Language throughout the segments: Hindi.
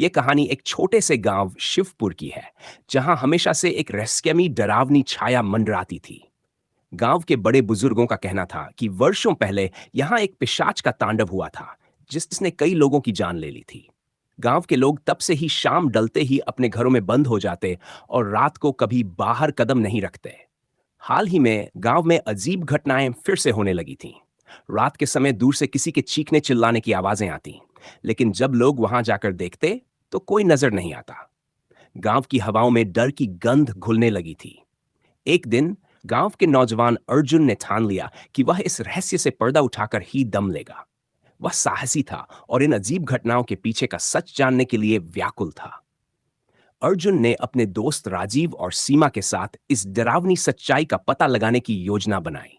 ये कहानी एक छोटे से गांव शिवपुर की है, जहां हमेशा से एक रहस्यमयी डरावनी छाया मंडराती थी। गांव के बड़े बुजुर्गों का कहना था कि वर्षों पहले यहां एक पिशाच का तांडव हुआ था, जिसने कई लोगों की जान ले ली थी। गांव के लोग तब से ही शाम डलते ही अपने घरों में बंद हो जाते और रात को कभी बाहर कदम नहीं रखते। हाल ही में गांव में अजीब घटनाएं फिर से होने लगी थीं। रात के समय दूर से किसी के चीखने चिल्लाने की आवाजें आती, लेकिन जब लोग वहां जाकर देखते तो कोई नजर नहीं आता। गांव की हवाओं में डर की गंध घुलने लगी थी। एक दिन गांव के नौजवान अर्जुन ने ठान लिया कि वह इस रहस्य से पर्दा उठाकर ही दम लेगा। वह साहसी था और इन अजीब घटनाओं के पीछे का सच जानने के लिए व्याकुल था। अर्जुन ने अपने दोस्त राजीव और सीमा के साथ इस डरावनी सच्चाई का पता लगाने की योजना बनाई।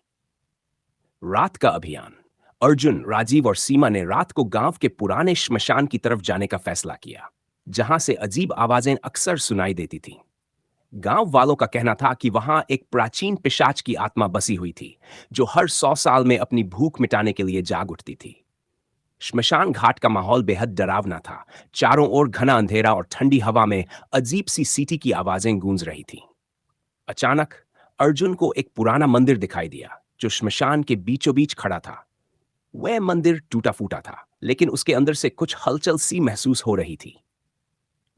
रात का अभियान। अर्जुन, राजीव और सीमा ने रात को गांव के पुराने श्मशान की तरफ जाने का फैसला किया, जहां से अजीब आवाजें अक्सर सुनाई देती थीं। गांव वालों का कहना था कि वहां एक प्राचीन पिशाच की आत्मा बसी हुई थी, जो हर 100 साल में अपनी भूख मिटाने के लिए जाग उठती थी। श्मशान घाट का माहौल बेहद डरावना था। चारों ओर घना अंधेरा और ठंडी हवा में अजीब सी सीटी की आवाजें गूंज रही थीं। अचानक अर्जुन को एक पुराना मंदिर दिखाई दिया, जो श्मशान के बीचों बीच खड़ा था। वह मंदिर टूटा फूटा था, लेकिन उसके अंदर से कुछ हलचल सी महसूस हो रही थी।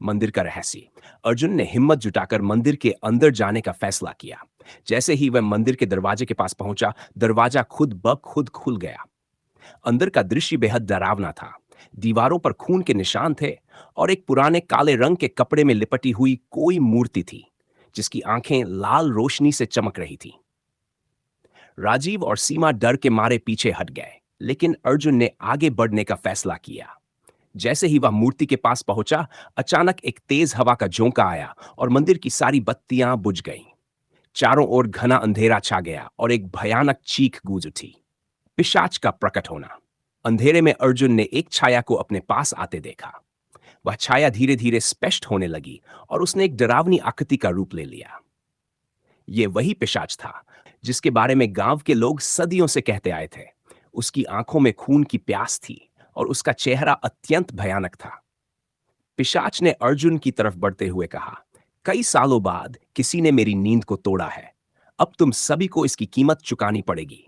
मंदिर का रहस्य। अर्जुन ने हिम्मत जुटाकर मंदिर के अंदर जाने का फैसला किया। जैसे ही वह मंदिर के दरवाजे के पास पहुंचा, दरवाजा खुद ब खुद खुल गया। अंदर का दृश्य बेहद डरावना था। दीवारों पर खून के निशान थे और एक पुराने काले रंग के कपड़े में लिपटी हुई कोई मूर्ति थी, जिसकी आंखें लाल रोशनी से चमक रही थी। राजीव और सीमा डर के मारे पीछे हट गए, लेकिन अर्जुन ने आगे बढ़ने का फैसला किया। जैसे ही वह मूर्ति के पास पहुंचा, अचानक एक तेज हवा का झोंका आया और मंदिर की सारी बत्तियां बुझ गईं। चारों ओर घना अंधेरा छा गया और एक भयानक चीख गूंज उठी। पिशाच का प्रकट होना। अंधेरे में अर्जुन ने एक छाया को अपने पास आते देखा। वह छाया धीरे धीरे स्पष्ट होने लगी और उसने एक डरावनी आकृति का रूप ले लिया। ये वही पिशाच था, जिसके बारे में गांव के लोग सदियों से कहते आए थे। उसकी आंखों में खून की प्यास थी और उसका चेहरा अत्यंत भयानक था। पिशाच ने अर्जुन की तरफ बढ़ते हुए कहा, कई सालों बाद किसी ने मेरी नींद को तोड़ा है। अब तुम सभी को इसकी कीमत चुकानी पड़ेगी।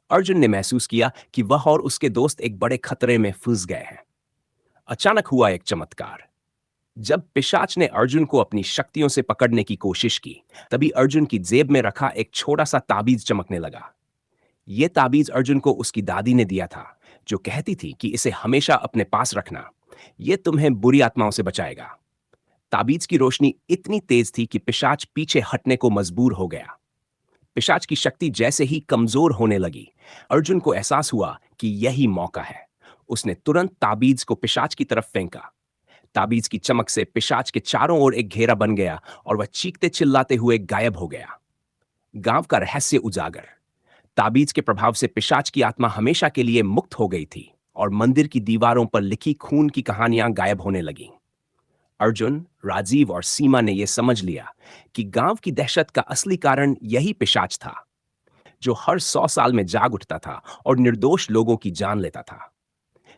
अर्जुन ने महसूस किया कि वह और उसके दोस्त एक बड़े खतरे में फंस गए हैं। अचानक हुआ एक चमत्कार। जब पिशाच ने अर्जुन को अपनी शक्तियों से पकड़ने की कोशिश की, तभी अर्जुन की जेब में रखा एक छोटा सा ताबीज चमकने लगा। यह ताबीज अर्जुन को उसकी दादी ने दिया था, जो कहती थी कि इसे हमेशा अपने पास रखना। यह तुम्हें बुरी आत्माओं से बचाएगा। ताबीज की रोशनी इतनी तेज थी कि पिशाच पीछे हटने को मजबूर हो गया। पिशाच की शक्ति जैसे ही कमजोर होने लगी, अर्जुन को एहसास हुआ कि यही मौका है। उसने तुरंत ताबीज को पिशाच की तरफ फेंका। ताबीज की चमक से पिशाच के चारों ओर एक घेरा बन गया और वह चीखते चिल्लाते हुए गायब हो गया। गांव का रहस्य उजागर। ताबीज के प्रभाव से पिशाच की आत्मा हमेशा के लिए मुक्त हो गई थी और मंदिर की दीवारों पर लिखी खून की कहानियां गायब होने लगीं। अर्जुन, राजीव और सीमा ने यह समझ लिया कि गांव की दहशत का असली कारण यही पिशाच था, जो हर 100 साल में जाग उठता था और निर्दोष लोगों की जान लेता था।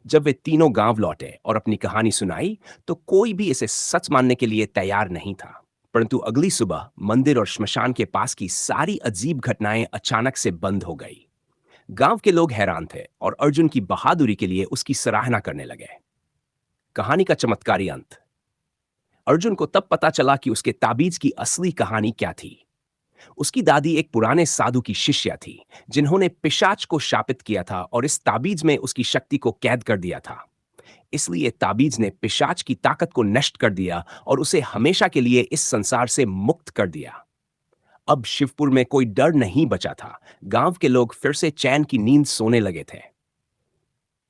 जब वे तीनों गांव लौटे और अपनी कहानी सुनाई, तो कोई भी इसे सच मानने के लिए तैयार नहीं था। परंतु अगली सुबह मंदिर और श्मशान के पास की सारी अजीब घटनाएं अचानक से बंद हो गई। गांव के लोग हैरान थे और अर्जुन की बहादुरी के लिए उसकी सराहना करने लगे। कहानी का चमत्कारी अंत। अर्जुन को तब पता चला कि उसके ताबीज की असली कहानी क्या थी। उसकी दादी एक पुराने साधु की शिष्या थी, जिन्होंने पिशाच को शापित किया था और इस ताबीज में उसकी शक्ति को कैद कर दिया था। इसलिए ताबीज ने पिशाच की ताकत को नष्ट कर दिया और उसे हमेशा के लिए इस संसार से मुक्त कर दिया। अब शिवपुर में कोई डर नहीं बचा था। गांव के लोग फिर से चैन की नींद सोने लगे थे।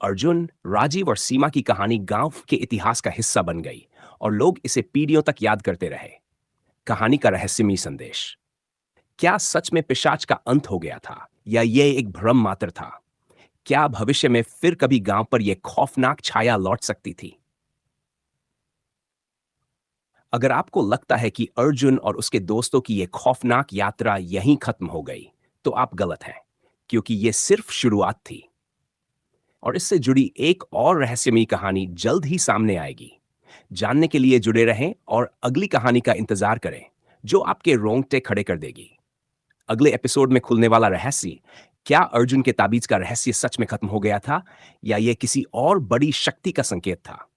अर्जुन, राजीव और सीमा की कहानी गांव के इतिहास का हिस्सा बन गई और लोग इसे पीढ़ियों तक याद करते रहे। कहानी का रहस्यमयी संदेश। क्या सच में पिशाच का अंत हो गया था, या यह एक भ्रम मात्र था? क्या भविष्य में फिर कभी गांव पर यह खौफनाक छाया लौट सकती थी? अगर आपको लगता है कि अर्जुन और उसके दोस्तों की यह खौफनाक यात्रा यहीं खत्म हो गई, तो आप गलत हैं, क्योंकि यह सिर्फ शुरुआत थी और इससे जुड़ी एक और रहस्यमयी कहानी जल्द ही सामने आएगी। जानने के लिए जुड़े रहें और अगली कहानी का इंतजार करें, जो आपके रोंगटे खड़े कर देगी। अगले एपिसोड में खुलने वाला रहस्य, क्या अर्जुन के ताबीज का रहस्य सच में खत्म हो गया था या यह किसी और बड़ी शक्ति का संकेत था?